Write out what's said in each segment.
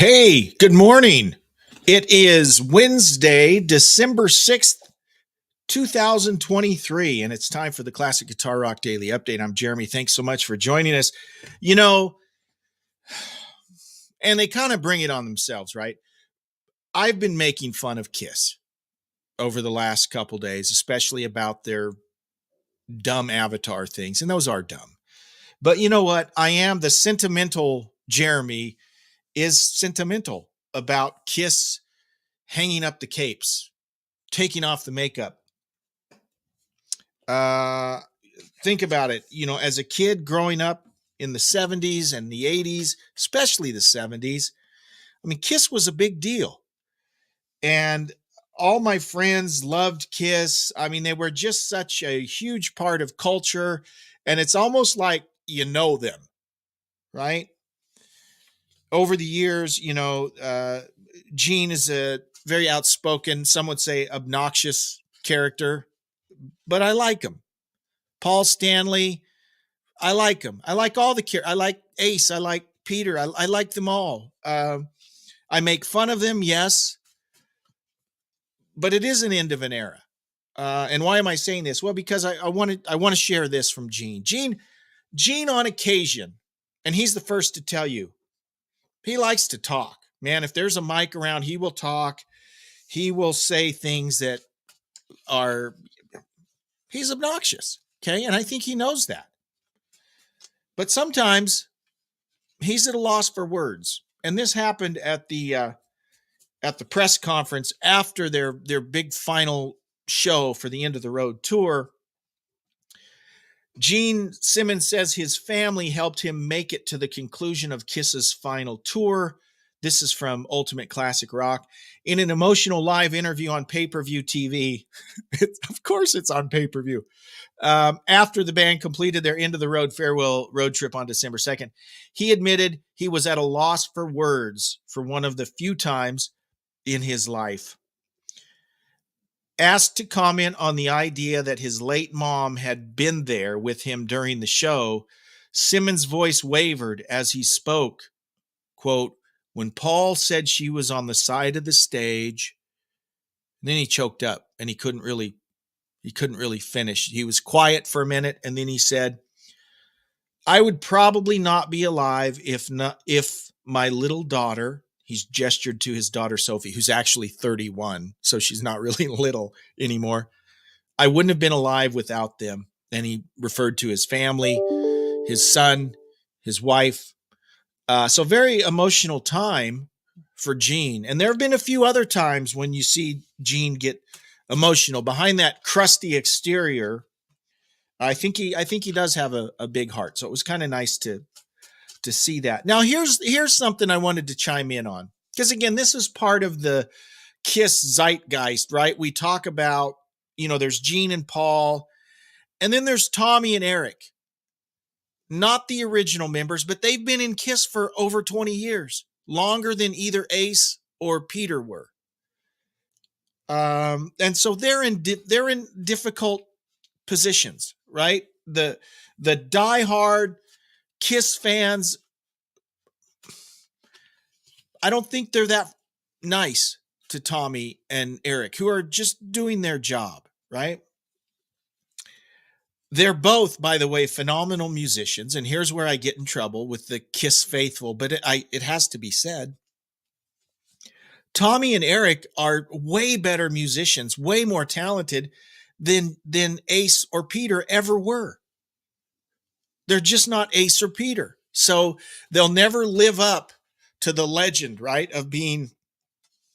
Hey, good morning. It is Wednesday, December 6th, 2023, and it's time for the Classic Guitar Rock Daily Update. I'm Jeremy. Thanks so much for joining us. You know, and they kind of bring it on themselves, right? I've been making fun of Kiss over the last couple days, especially about their dumb avatar things, and those are dumb. But you know what? The sentimental Jeremy is sentimental about Kiss hanging up the capes, taking off the makeup. Uh, think about it. As a kid growing up in the 70s and the 80s, especially the 70s, Kiss was a big deal. And all my friends loved Kiss. They were just such a huge part of culture. And it's almost like you know them, right? Over the years, Gene is a very outspoken, some would say obnoxious character, but I like him. Paul Stanley, I like him. I like all the I like Ace. I like Peter. I like them all. I make fun of them, yes, but it is an end of an era. And why am I saying this? Well, because I want to share this from Gene. Gene on occasion, and he's the first to tell you, he likes to talk. Man, if there's a mic around, he will talk. He will say things that are, he's obnoxious. Okay. And I think he knows that. But sometimes he's at a loss for words. And this happened at the press conference after their big final show for the End of the Road tour. Gene Simmons says his family helped him make it to the conclusion of Kiss's final tour. This is from Ultimate Classic Rock. In an emotional live interview on pay-per-view TV, of course it's on pay-per-view, after the band completed their End of the Road farewell road trip on December 2nd, he admitted he was at a loss for words for one of the few times in his life. Asked to comment on the idea that his late mom had been there with him during the show, Simmons' voice wavered as he spoke. Quote, when Paul said she was on the side of the stage, and then he choked up and he couldn't really finish. He was quiet for a minute, and then he said, I would probably not be alive if my little daughter, he's gestured to his daughter Sophie, who's actually 31, so she's not really little anymore. I wouldn't have been alive without them. And he referred to his family, his son, his wife. So very emotional time for Gene. And there have been a few other times when you see Gene get emotional behind that crusty exterior. I think he does have a big heart. So it was kind of nice to see that. Now here's something I wanted to chime in on, because again, this is part of the Kiss zeitgeist, right? We talk about, there's Gene and Paul, and then there's Tommy and Eric. Not the original members, but they've been in Kiss for over 20 years, longer than either Ace or Peter were. And so they're in difficult positions, right? The diehard Kiss fans, I don't think they're that nice to Tommy and Eric, who are just doing their job, right? They're both, by the way, phenomenal musicians. And here's where I get in trouble with the Kiss faithful, but it has to be said. Tommy and Eric are way better musicians, way more talented than Ace or Peter ever were. They're just not Ace or Peter. So they'll never live up to the legend, right, of being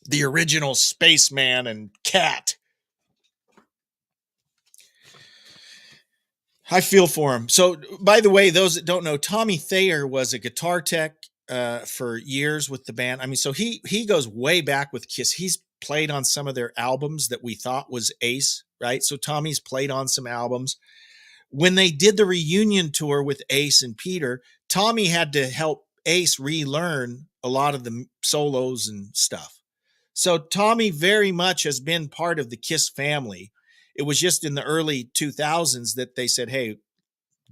the original spaceman and cat. I feel for him. So, by the way, those that don't know, Tommy Thayer was a guitar tech for years with the band. So he goes way back with Kiss. He's played on some of their albums that we thought was Ace, right? So Tommy's played on some albums. When they did the reunion tour with Ace and Peter, Tommy had to help Ace relearn a lot of the solos and stuff. So Tommy very much has been part of the Kiss family. It was just in the early 2000s that they said, hey,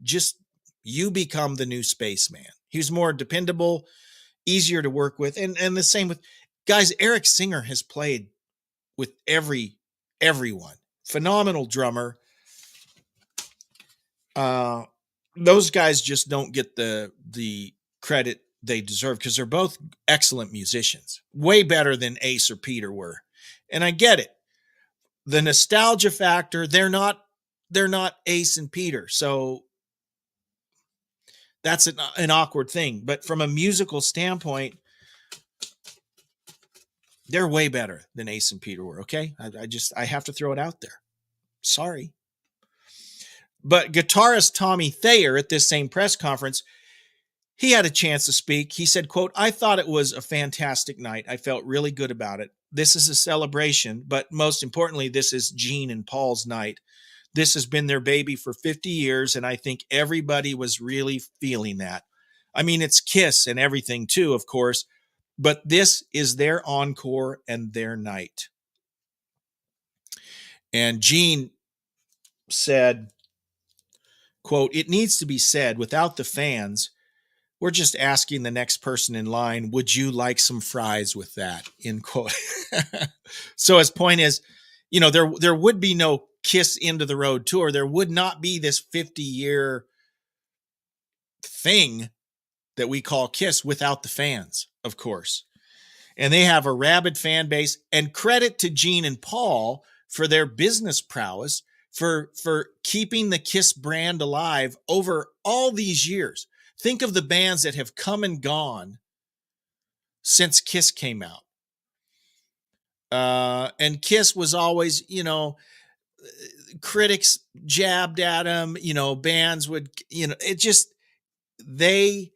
just you become the new spaceman. He was more dependable easier to work with. And the same with guys. Eric Singer has played with everyone. Phenomenal drummer. Those guys just don't get the credit they deserve because they're both excellent musicians, way better than Ace or Peter were. And I get it. The nostalgia factor, they're not Ace and Peter. So that's an awkward thing. But from a musical standpoint, they're way better than Ace and Peter were. Okay. I have to throw it out there. Sorry. But guitarist Tommy Thayer at this same press conference, he had a chance to speak. He said, quote, "I thought it was a fantastic night. I felt really good about it. This is a celebration, but most importantly, this is Gene and Paul's night. This has been their baby for 50 years, and I think everybody was really feeling that. I mean, it's Kiss and everything too, of course, but this is their encore and their night." And Gene said, quote, "It needs to be said, without the fans, we're just asking the next person in line, would you like some fries with that?" End quote. So his point is, there would be no Kiss End of the Road tour. There would not be this 50-year thing that we call Kiss without the fans, of course. And they have a rabid fan base, and credit to Gene and Paul for their business prowess, for keeping the Kiss brand alive over all these years. Think of the bands that have come and gone since Kiss came out. And Kiss was always, critics jabbed at them, bands would, it just, this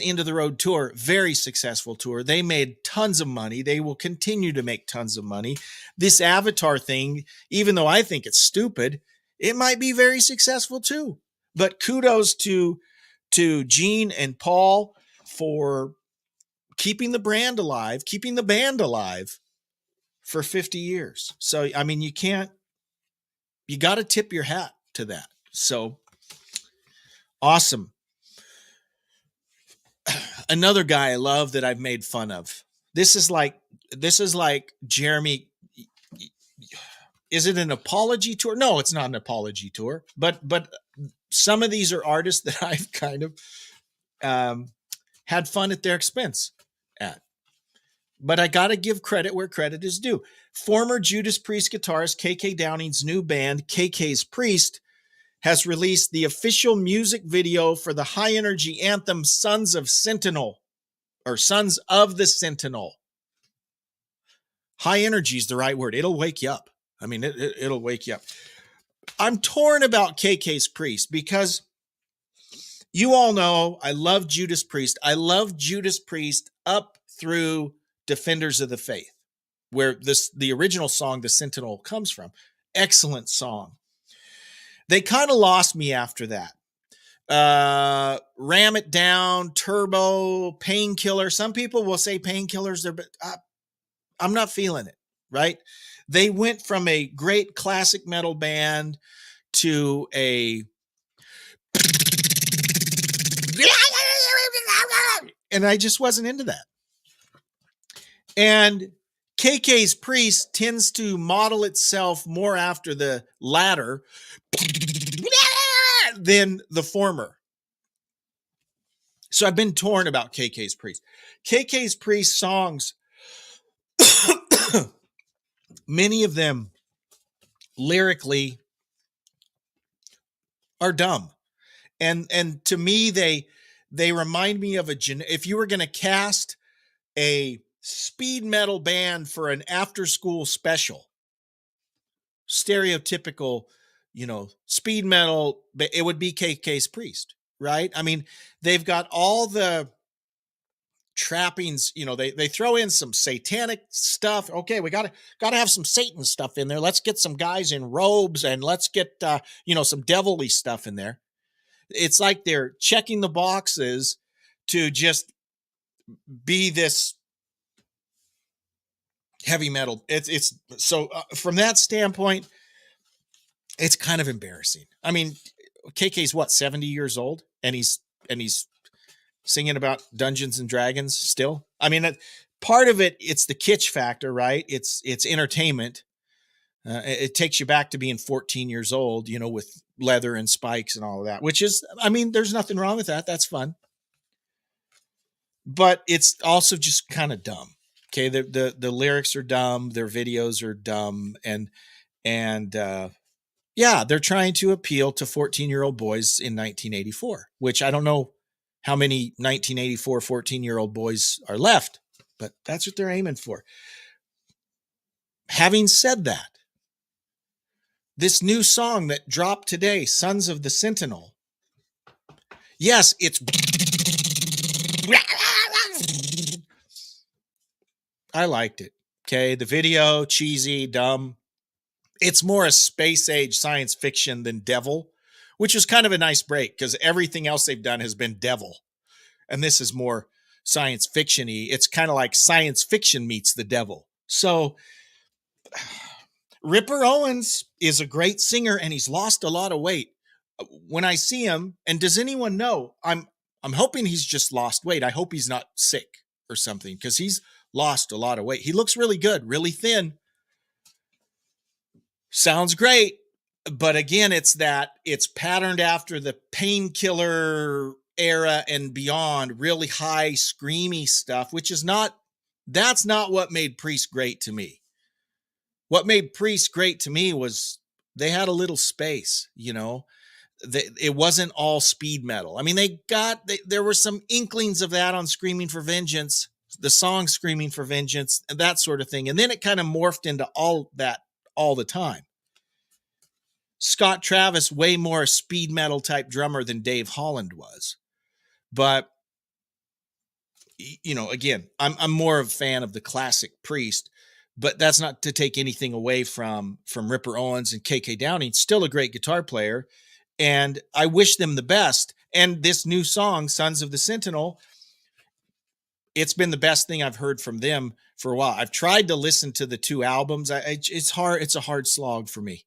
End of the Road tour, very successful tour. They made tons of money. They will continue to make tons of money. This Avatar thing, even though I think it's stupid, it might be very successful too. But kudos to Gene and Paul for keeping the brand alive, keeping the band alive for 50 years. So, I mean, you got to tip your hat to that. So awesome. Another guy I love that I've made fun of. This is like Jeremy. Is it an apology tour? No, it's not an apology tour, but some of these are artists that I've kind of had fun at their expense at. But I got to give credit where credit is due. Former Judas Priest guitarist KK Downing's new band, KK's Priest, has released the official music video for the high energy anthem Sons of Sentinel, or Sons of the Sentinel. High energy is the right word. It'll wake you up. I mean, it'll wake you up. I'm torn about KK's Priest because you all know I love Judas Priest. I love Judas Priest up through Defenders of the Faith, where the original song, The Sentinel, comes from. Excellent song. They kind of lost me after that. Ram It Down, Turbo, Painkiller. Some people will say Painkillers, but I'm not feeling it, right? They went from a great classic metal band to and I just wasn't into that. And KK's Priest tends to model itself more after the latter than the former. So I've been torn about KK's Priest. KK's Priest songs, many of them lyrically are dumb. And to me, they remind me of if you were going to cast a speed metal band for an after school special, stereotypical, speed metal, it would be KK's Priest, right? I mean, they've got all the trappings, they throw in some satanic stuff. Okay, we gotta have some Satan stuff in there. Let's get some guys in robes and let's get some devilly stuff in there. It's like they're checking the boxes to just be this heavy metal. It's so from that standpoint, it's kind of embarrassing. I mean, KK's what, 70 years old, and he's singing about Dungeons and Dragons still. I mean, part of it, it's the kitsch factor, right? It's entertainment. It takes you back to being 14 years old, with leather and spikes and all of that, which is, I mean, there's nothing wrong with that. That's fun. But it's also just kind of dumb. Okay. The lyrics are dumb. Their videos are dumb. And yeah, they're trying to appeal to 14-year-old boys in 1984, which I don't know how many 1984 14-year-old boys are left, but that's what they're aiming for. Having said that, this new song that dropped today, Sons of the Sentinel, yes, it's I liked it. Okay, the video, cheesy, dumb. It's more a space age science fiction than devil, which is kind of a nice break because everything else they've done has been devil. And this is more science fiction-y. It's kind of like science fiction meets the devil. So Ripper Owens is a great singer and he's lost a lot of weight. When I see him, and does anyone know, I'm hoping he's just lost weight. I hope he's not sick or something because he's lost a lot of weight. He looks really good, really thin. Sounds great. But again, it's patterned after the Painkiller era and beyond, really high, screamy stuff, which is that's not what made Priest great to me. What made Priest great to me was they had a little space, it wasn't all speed metal. I mean, there were some inklings of that on Screaming for Vengeance, the song Screaming for Vengeance, and that sort of thing. And then it kind of morphed into all that all the time. Scott Travis, way more speed metal type drummer than Dave Holland was. But, again, I'm more of a fan of the classic Priest, but that's not to take anything away from Ripper Owens and KK Downing, still a great guitar player. And I wish them the best. And this new song, Sons of the Sentinel, it's been the best thing I've heard from them for a while. I've tried to listen to the two albums. It's hard. It's a hard slog for me.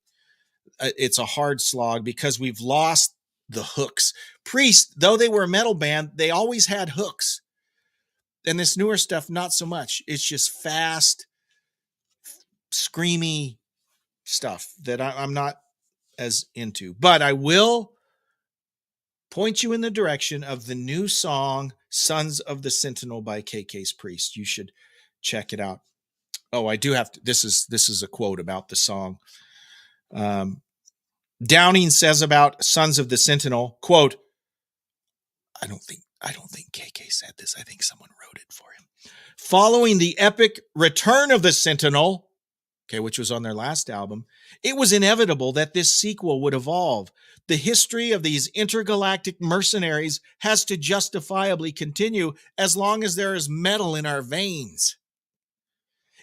It's a hard slog because we've lost the hooks. Priest, though they were a metal band, they always had hooks. And this newer stuff, not so much. It's just fast, screamy stuff that I'm not as into. But I will point you in the direction of the new song, Sons of the Sentinel by KK's Priest. You should check it out. Oh, I do have to. This is a quote about the song. Downing says about Sons of the Sentinel, quote, I don't think KK said this. I think someone wrote it for him. Following the epic Return of the Sentinel, okay, which was on their last album, it was inevitable that this sequel would evolve. The history of these intergalactic mercenaries has to justifiably continue as long as there is metal in our veins.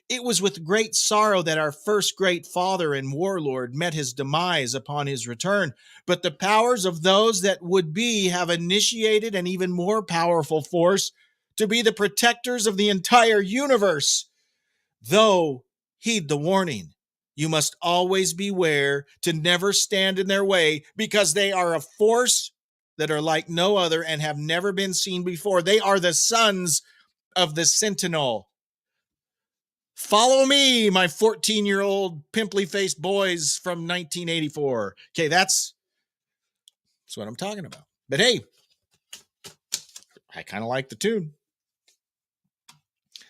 It was with great sorrow that our first great father and warlord met his demise upon his return. But the powers of those that would be have initiated an even more powerful force to be the protectors of the entire universe. Though, heed the warning, you must always beware to never stand in their way because they are a force that are like no other and have never been seen before. They are the Sons of the Sentinel. Follow me, my 14-year-old pimply-faced boys from 1984. Okay, that's what I'm talking about. But hey, I kind of like the tune.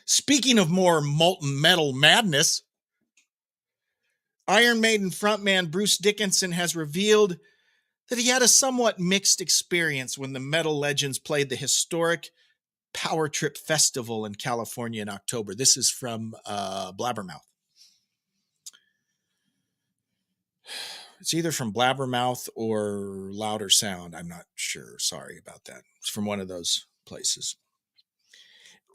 Speaking of more molten metal madness, Iron Maiden frontman Bruce Dickinson has revealed that he had a somewhat mixed experience when the metal legends played the historic Power Trip Festival in California in October. This is from Blabbermouth. It's either from Blabbermouth or Louder Sound. I'm not sure. Sorry about that. It's from one of those places.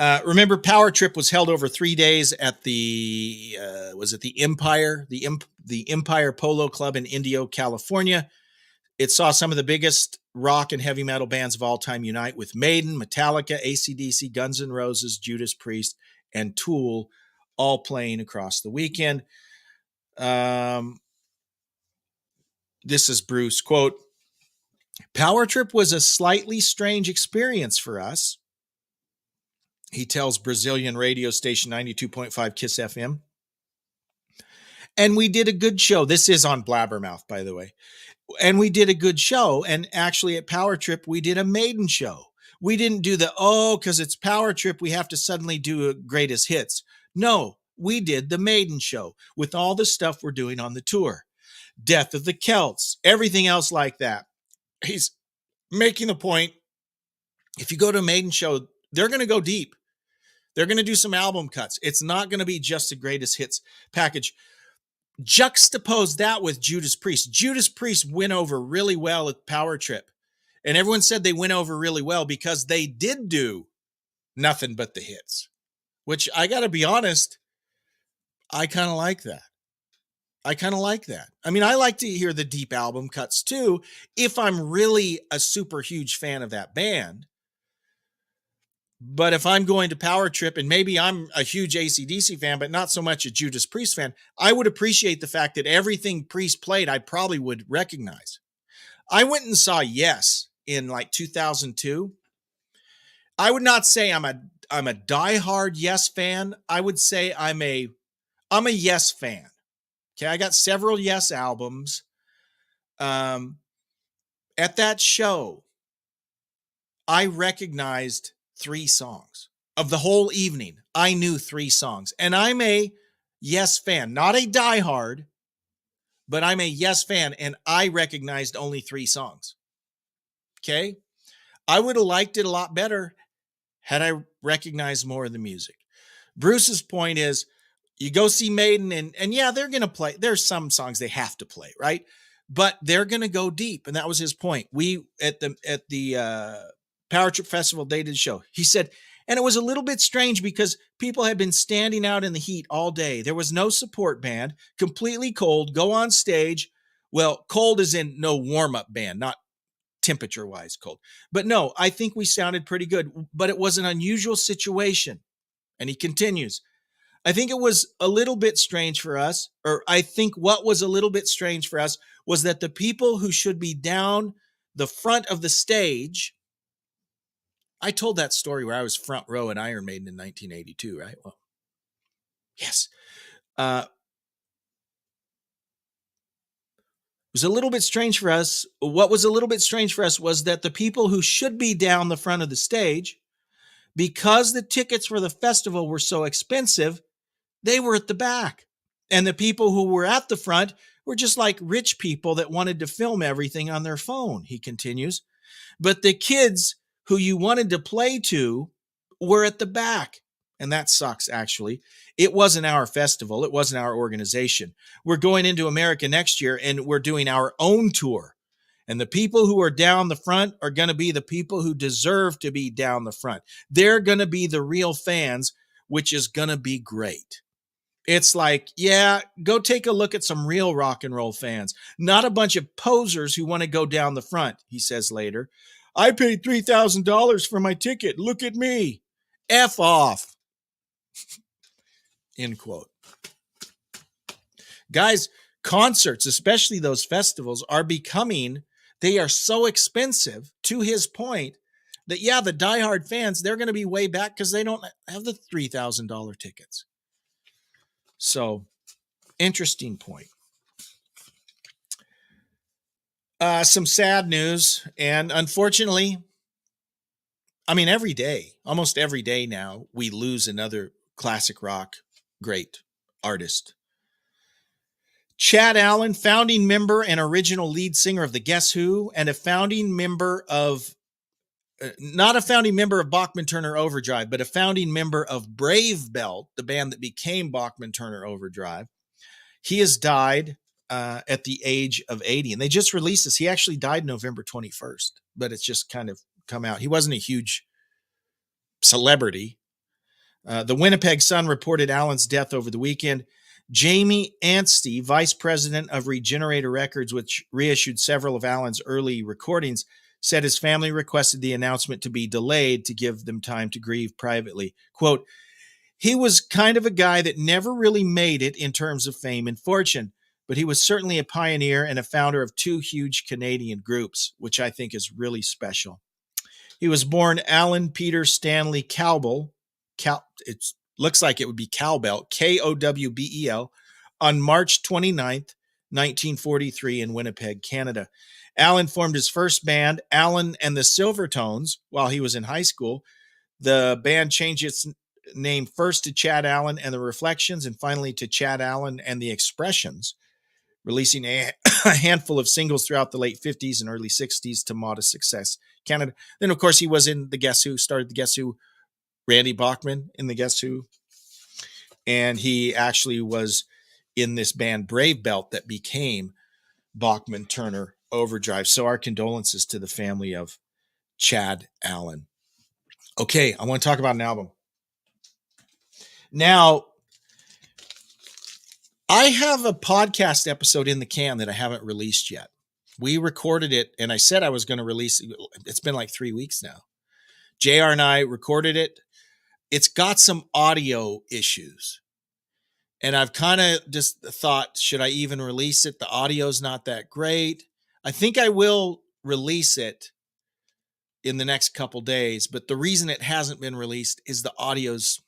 Remember, Power Trip was held over 3 days at the Empire, the Empire Polo Club in Indio, California. It saw some of the biggest rock and heavy metal bands of all time unite with Maiden, Metallica, AC/DC, Guns N' Roses, Judas Priest, and Tool all playing across the weekend. This is Bruce, quote, Power Trip was a slightly strange experience for us. He tells Brazilian radio station 92.5 Kiss FM. And we did a good show. This is on Blabbermouth, by the way. And we did a good show. And actually at Power Trip, we did a maiden show. We didn't do because it's Power Trip, we have to suddenly do a greatest hits. No, we did the maiden show with all the stuff we're doing on the tour. Death of the Celts, everything else like that. He's making the point, if you go to a maiden show, they're going to go deep. They're going to do some album cuts. It's not going to be just a greatest hits package. Juxtapose that with Judas Priest. Judas Priest went over really well at Power Trip. And everyone said they went over really well because they did do nothing but the hits, which I got to be honest, I kind of like that. I mean, I like to hear the deep album cuts too, if I'm really a super huge fan of that band. But if I'm going to Power Trip and maybe I'm a huge AC/DC fan, but not so much a Judas Priest fan, I would appreciate the fact that everything Priest played, I probably would recognize. I went and saw Yes in like 2002. I would not say I'm a diehard Yes fan. I would say I'm a Yes fan. Okay, I got several Yes albums. At that show, I recognized 3 songs of the whole evening. I knew 3 songs, and I'm a Yes fan, not a diehard, but I'm a Yes fan, and I recognized only 3 songs. Okay, I would have liked it a lot better had I recognized more of the music. Bruce's point is, you go see Maiden, and yeah, they're going to play. There's some songs they have to play, right? But they're going to go deep, and that was his point. We at the Power Trip Festival, they did a show. He said, and it was a little bit strange because people had been standing out in the heat all day. There was no support band, completely cold, go on stage. Well, cold is in no warm-up band, not temperature-wise cold. But no, I think we sounded pretty good, but it was an unusual situation. And he continues, I think it was a little bit strange for us, or I think what was a little bit strange for us was that the people who should be down the front of the stage, I told that story where I was front row at Iron Maiden in 1982, right? Well, yes. It was a little bit strange for us. What was a little bit strange for us was that the people who should be down the front of the stage, because the tickets for the festival were so expensive, they were at the back. And the people who were at the front were just like rich people that wanted to film everything on their phone, he continues. But the kids who you wanted to play to were at the back. And that sucks, actually. It wasn't our festival. It wasn't our organization. We're going into America next year, and we're doing our own tour. And the people who are down the front are going to be the people who deserve to be down the front. They're going to be the real fans, which is going to be great. It's like, yeah, go take a look at some real rock and roll fans, not a bunch of posers who want to go down the front, he says later. I paid $3,000 for my ticket. Look at me. F off. End quote. Guys, concerts, especially those festivals, they are so expensive, to his point, that yeah, the diehard fans, they're going to be way back because they don't have the $3,000 tickets. So, interesting point. Some sad news, and unfortunately, I mean, almost every day now, we lose another classic rock great artist. Chad Allen, founding member and original lead singer of the Guess Who, and a founding member of, not a founding member of Bachman Turner Overdrive, but a founding member of Brave Belt, the band that became Bachman Turner Overdrive. He has died at the age of 80, and they just released this. He actually died November 21st, but it's just kind of come out. He wasn't a huge celebrity. The Winnipeg Sun reported Allen's death over the weekend. Jamie Anstey, vice president of Regenerator Records, which reissued several of Allen's early recordings, said his family requested the announcement to be delayed to give them time to grieve privately. Quote, he was kind of a guy that never really made it in terms of fame and fortune, but he was certainly a pioneer and a founder of two huge Canadian groups, which I think is really special. He was born Alan Peter Stanley Cowbell. It looks like it would be Cowbell, Kowbel, on March 29th, 1943 in Winnipeg, Canada. Alan formed his first band, Alan and the Silvertones, while he was in high school. The band changed its name first to Chad Allen and the Reflections, and finally to Chad Allen and the Expressions, releasing a handful of singles throughout the late 50s and early 60s to modest success. Canada. Then, of course, he was in the Guess Who, started the Guess Who, Randy Bachman in the Guess Who. And he actually was in this band Brave Belt that became Bachman Turner Overdrive. So our condolences to the family of Chad Allen. Okay, I want to talk about an album. Now, I have a podcast episode in the can that I haven't released yet. We recorded it, and I said I was going to release it. It's been like 3 weeks now. JR and I recorded it. It's got some audio issues. And I've kind of just thought, should I even release it? The audio's not that great. I think I will release it in the next couple days, but the reason it hasn't been released is the audio's,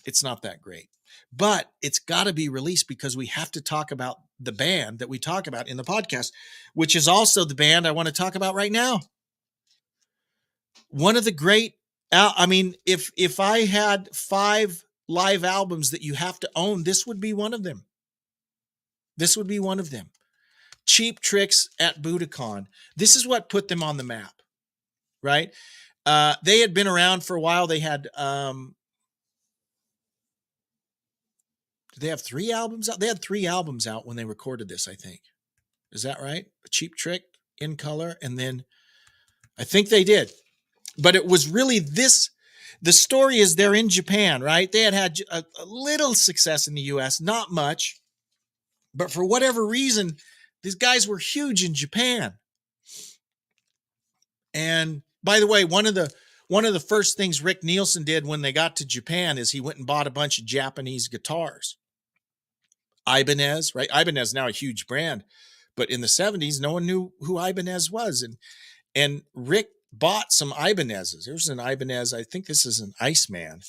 it's not that great. But it's got to be released because we have to talk about the band that we talk about in the podcast, which is also the band I want to talk about right now. One of the great, I mean, if I had 5 live albums that you have to own, this would be one of them. This would be one of them. Cheap Tricks at Budokan. This is what put them on the map, right? They had been around for a while. They had, did they have 3 albums out? They had 3 albums out when they recorded this, I think. Is that right? A Cheap Trick, In Color, and then I think they did. But it was really this, the story is they're in Japan, right? They had a little success in the US, not much. But for whatever reason, these guys were huge in Japan. And by the way, one of the first things Rick Nielsen did when they got to Japan is he went and bought a bunch of Japanese guitars. Ibanez, right? Ibanez is now a huge brand, but in the 70s, no one knew who Ibanez was. And Rick bought some Ibanezes. There's an Ibanez. I think this is an Iceman.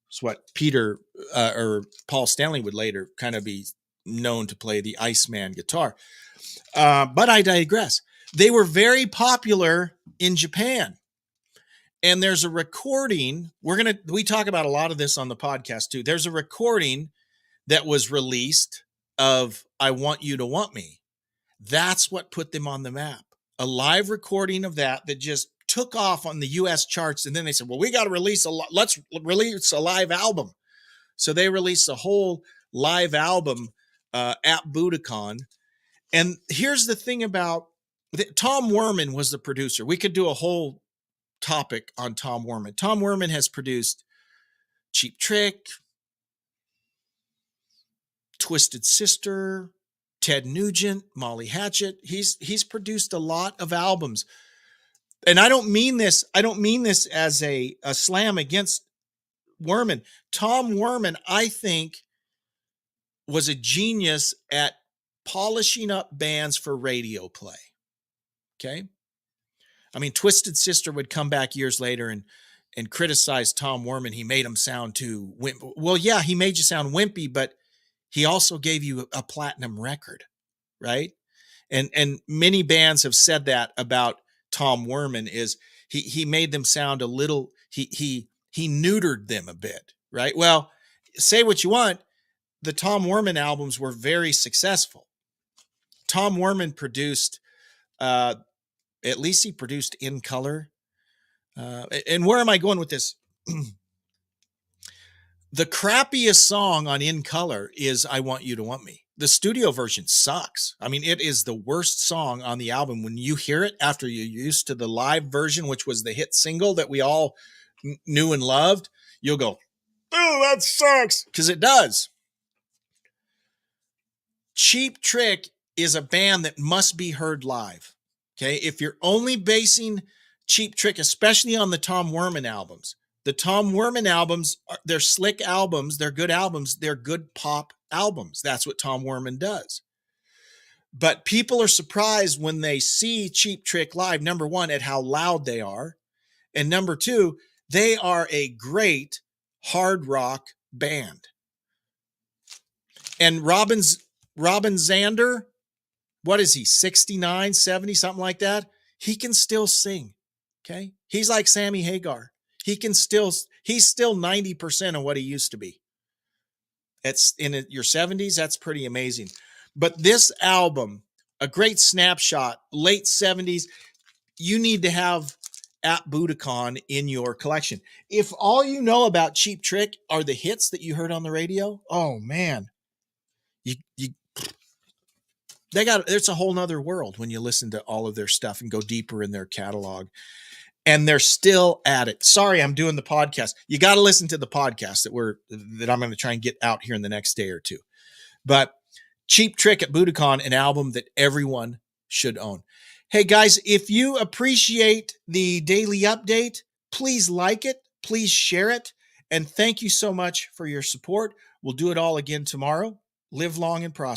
It's what Peter or Paul Stanley would later kind of be known to play, the Iceman guitar. But I digress. They were very popular in Japan. And there's a recording. We talk about a lot of this on the podcast too. There's a recording that was released of I Want You to Want Me. That's what put them on the map. A live recording of that just took off on the US charts. And then they said, well, we got to let's release a live album. So they released a whole live album at Budokan. And here's the thing about Tom Werman was the producer. We could do a whole topic on Tom Werman. Tom Werman has produced Cheap Trick, Twisted Sister, Ted Nugent, Molly Hatchet. He's produced a lot of albums. And I don't mean this as a slam against Werman. Tom Werman, I think, was a genius at polishing up bands for radio play. Okay? I mean, Twisted Sister would come back years later and criticize Tom Werman. He made him sound too wimpy. Well, yeah, he made you sound wimpy, but he also gave you a platinum record, right? And many bands have said that about Tom Werman is he made them sound a little, he neutered them a bit, right? Well, say what you want. The Tom Werman albums were very successful. Tom Werman produced, at least he produced In Color. And where am I going with this? The crappiest song on In Color is I Want You to Want Me. The studio version sucks. I mean, it is the worst song on the album. When you hear it after you're used to the live version, which was the hit single that we all knew and loved, you'll go, oh, that sucks. Because it does. Cheap Trick is a band that must be heard live. Okay. If you're only basing Cheap Trick, especially on the Tom Werman albums, The Tom Werman albums, they're slick albums. They're good albums. They're good pop albums. That's what Tom Werman does. But people are surprised when they see Cheap Trick live, number one, at how loud they are. And number two, they are a great hard rock band. And Robin Zander, what is he, 69, 70, something like that? He can still sing, okay? He's like Sammy Hagar. He's still 90% of what he used to be. It's in your 70s, that's pretty amazing. But this album, a great snapshot, late 70s, you need to have at Budokan in your collection. If all you know about Cheap Trick are the hits that you heard on the radio, oh man, it's a whole nother world when you listen to all of their stuff and go deeper in their catalog. And they're still at it. Sorry, I'm doing the podcast. You got to listen to the podcast that I'm going to try and get out here in the next day or two. But Cheap Trick at Budokan, an album that everyone should own. Hey guys, if you appreciate the daily update, please like it, please share it, and thank you so much for your support. We'll do it all again tomorrow. Live long and prosper.